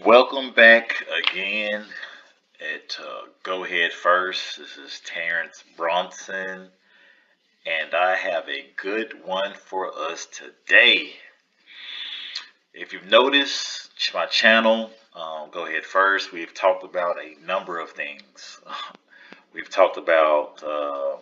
Welcome back again at Go Ahead First. This is Terrence Bronson, and I have a good one for us today. If you've noticed my channel, Go Ahead First, we've talked about a number of things. We've talked about, the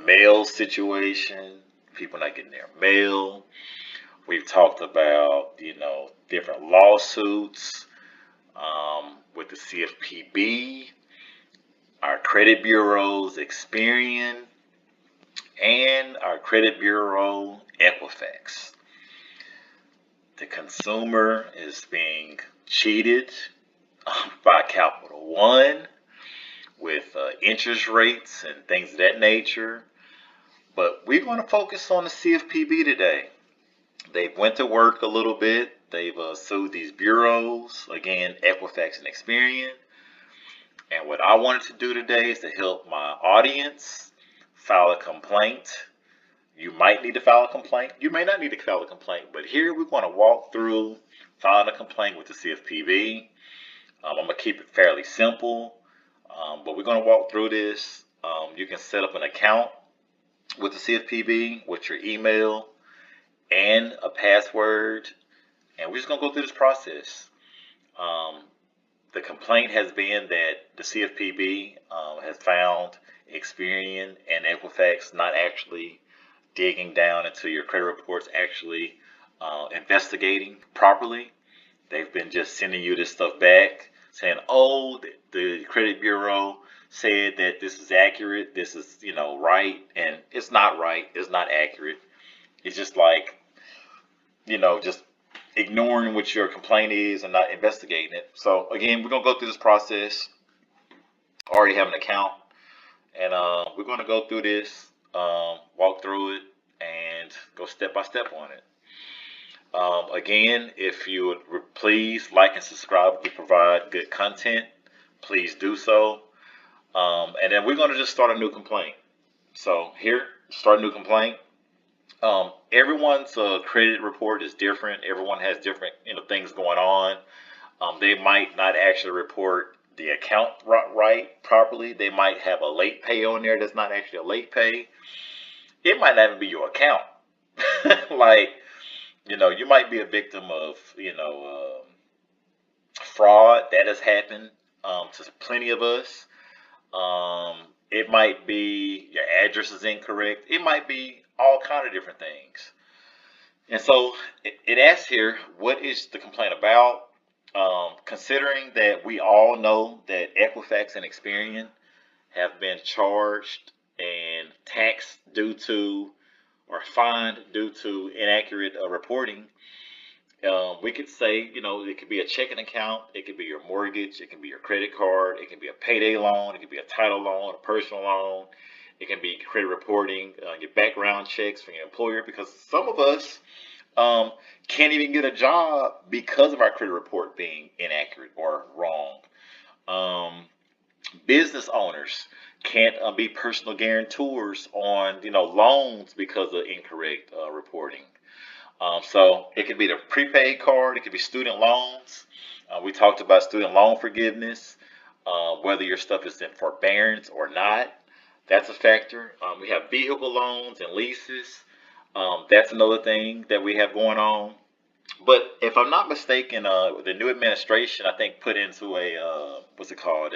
mail situation, people not getting their mail. We've talked about, different lawsuits with the Cfpb, our credit bureaus, EXPERIAN, and our credit bureau, EQUIFAX. The consumer is being cheated by Capital One with interest rates and things of that nature. But we're going to focus on the Cfpb today. They've went to work a little bit. They've sued these bureaus, again, EQUIFAX and EXPERIAN. And what I wanted to do today is to help my audience file a complaint. You might need to file a complaint. You may not need to file a complaint, but here we're going to walk through filing a complaint with the Cfpb. I'm going to keep it fairly simple, but we're going to walk through this. You can set up an account with the Cfpb with your email and a password, and we're just going to go through this process. The complaint has been that the Cfpb has found EXPERIAN and EQUIFAX not actually digging down into your credit reports, actually investigating properly. They've been just sending you this stuff back saying, oh, the credit bureau said that this is accurate, this is right, and it's not right, it's not accurate. It's just like, just ignoring what your complaint is and not investigating it. So again, we're gonna go through this process. I already have an account, and we're gonna go through this, walk through it, and go step by step on it. Again, if you would please like and subscribe. We provide good content. Please do so. And then we're gonna just start a new complaint. So here, start a new complaint. Everyone's credit report is different. Everyone has different things going on. They might not actually report the account right properly. They might have a late pay on there that's not actually a late pay. It might not even be your account. Like, you might be a victim of fraud. That has happened to plenty of us. It might be your address is incorrect. It might be all kind of different things. And so it asks here, what is the complaint about? Considering that we all know that EQUIFAX and EXPERIAN have been charged and taxed due to, or fined due to inaccurate reporting, we could say, it could be a checking account, it could be your mortgage, it can be your credit card, it can be a payday loan, it could be a title loan, a personal loan. It can be credit reporting, your background checks from your employer, because some of us can't even get a job because of our credit report being inaccurate or wrong. Business owners can't be personal guarantors on loans because of incorrect reporting. So it could be the prepaid card, it could be student loans. We talked about student loan forgiveness, whether your stuff is in forbearance or not. That's a factor. We have vehicle loans and leases. That's another thing that we have going on. But if I'm not mistaken, the new administration, I think, put into a what's it called,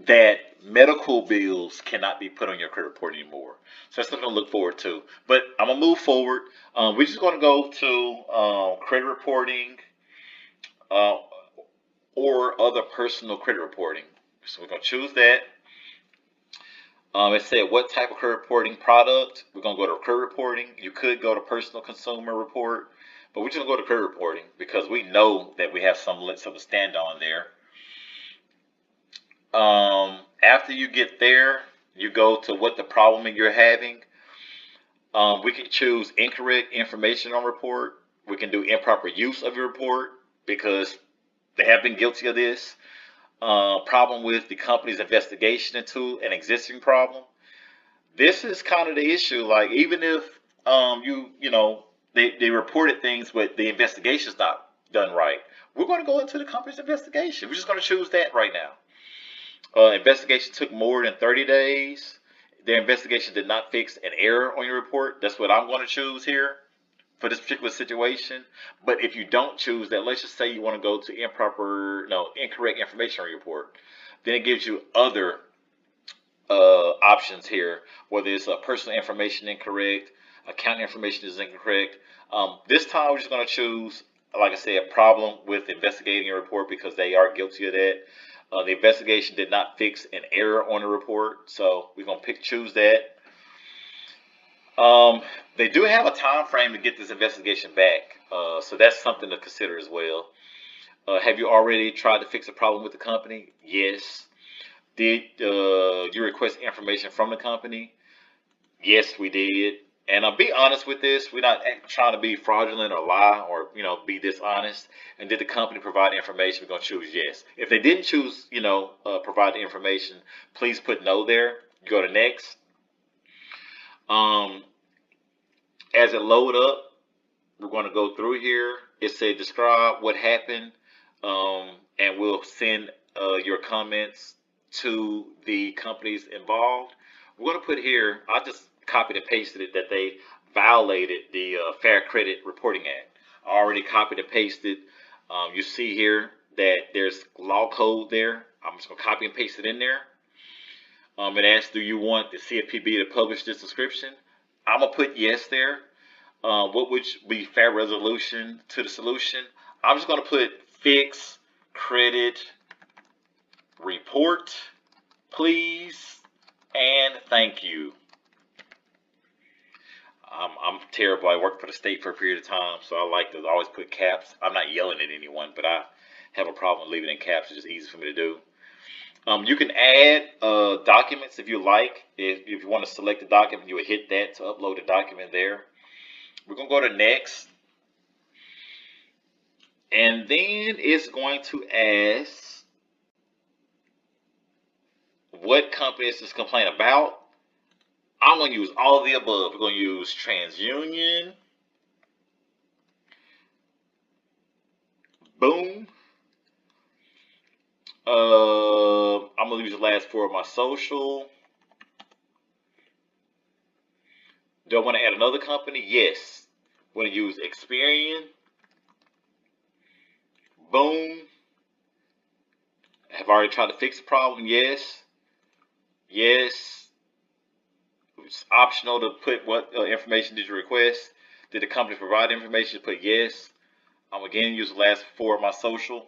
that medical bills cannot be put on your credit report anymore. So that's something to look forward to. But I'm gonna move forward. We're just gonna go to credit reporting. Or other personal credit reporting. So we're going to choose that. It said what type of credit reporting product. We're going to go to credit reporting. You could go to personal consumer report, but we're just going to go to credit reporting because we know that we have some to stand on there. After you get there, you go to what the problem you're having. We can choose incorrect information on report. We can do improper use of your report because they have been guilty of this. Problem with the company's investigation into an existing problem. This is kind of the issue. Like, even if they reported things, but the investigation's not done right. We're going to go into the company's investigation. We're just going to choose that right now. Investigation took more than 30 days. Their investigation did not fix an error on your report. That's what I'm going to choose here for this particular situation. But if you don't choose that, let's just say you want to go to incorrect information on your report, then it gives you other options here, whether it's personal information incorrect, account information is incorrect. This time we're just going to choose, like I said, a problem with investigating a report because they are guilty of that. The investigation did not fix an error on the report, so we're going to choose that. They do have a time frame to get this investigation back, so that's something to consider as well. Have you already tried to fix a problem with the company? Yes. Did you request information from the company? Yes, we did. And I'll be honest with this, we're not trying to be fraudulent or lie or, be dishonest. And did the company provide information? We're going to choose yes. If they didn't choose, provide the information, please put no there. You go to next. As it load up, we're going to go through here. It said describe what happened, and we'll send your comments to the companies involved. We're going to put here, I just copied and pasted it, that they violated the Fair Credit Reporting Act. I already copied and pasted. You see here that there's law code there. I'm just going to copy and paste it in there. It asks, do you want the Cfpb to publish this description? I'm going to put yes there. What would be fair resolution to the solution? I'm just going to put fix credit report, please, and thank you. I'm terrible. I worked for the state for a period of time, so I like to always put caps. I'm not yelling at anyone, but I have a problem leaving in caps. It's just easy for me to do. You can add documents if you like. If you want to select a document, you would hit that to upload the document there. We're going to go to next. And then it's going to ask what company is this complaint about. I'm going to use all of the above. We're going to use TransUnion. Boom. I'm going to use the last four of my social. Do I want to add another company? Yes. I'm going to use EXPERIAN. Boom. Have I already tried to fix the problem? Yes. Yes. It's optional to put what information did you request. Did the company provide information? Put yes. I'm again use the last four of my social.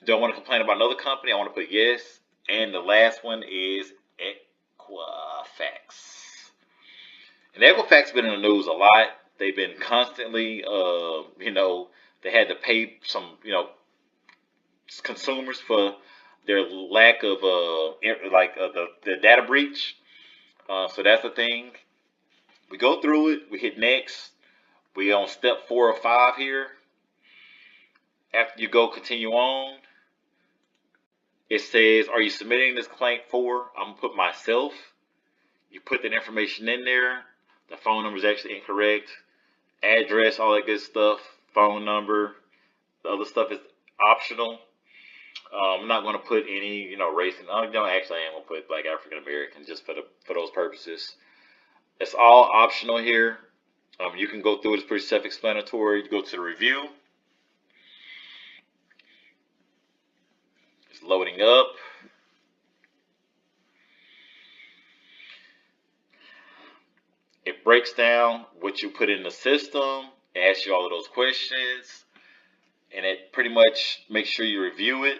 Do I want to complain about another company? I want to put yes. And the last one is EQUIFAX. And EQUIFAX has been in the news a lot. They've been constantly, they had to pay some, consumers for their lack of the data breach. So that's the thing. We go through it. We hit next. We on step 4 or 5 here. After you go continue on, it says, are you submitting this complaint for? I'm going to put myself. You put that information in there. The phone number is actually incorrect. Address, all that good stuff. Phone number. The other stuff is optional. I'm not going to put any, race. Actually, I am going to put like African American just for those purposes. It's all optional here. You can go through it. It's pretty self-explanatory. You go to the review. It's loading up. It breaks down what you put in the system. It asks you all of those questions. And it pretty much makes sure you review it.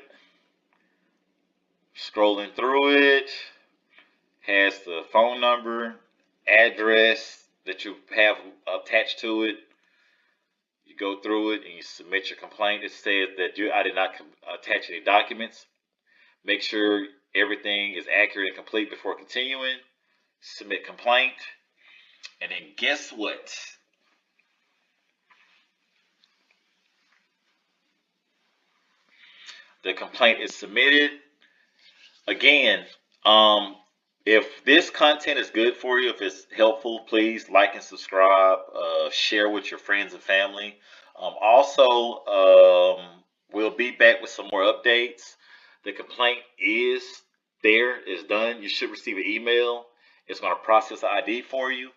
Scrolling through it. Has the phone number, address that you have attached to it. You go through it and you submit your complaint. It says that I did not attach any documents. Make sure everything is accurate and complete before continuing. Submit complaint. And then guess what? The complaint is submitted. Again, If this content is good for you, if it's helpful, please like and subscribe, share with your friends and family. Also, we'll be back with some more updates. The complaint is done. You should receive an email. It's going to process the ID for you.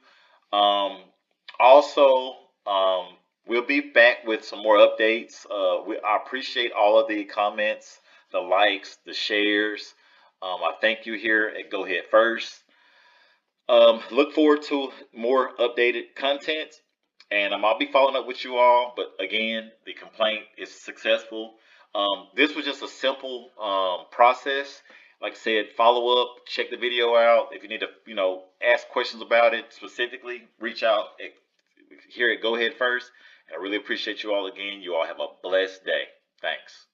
Um, also, we'll be back with some more updates. I appreciate all of the comments, the likes, the shares. I thank you here at Go Ahead First. Look forward to more updated content, and I'll be following up with you all. But again, the complaint is successful. This was just a simple process. Like I said, follow up, check the video out. If you need to, ask questions about it specifically, reach out here at Go Ahead First. I really appreciate you all again. You all have a blessed day. Thanks.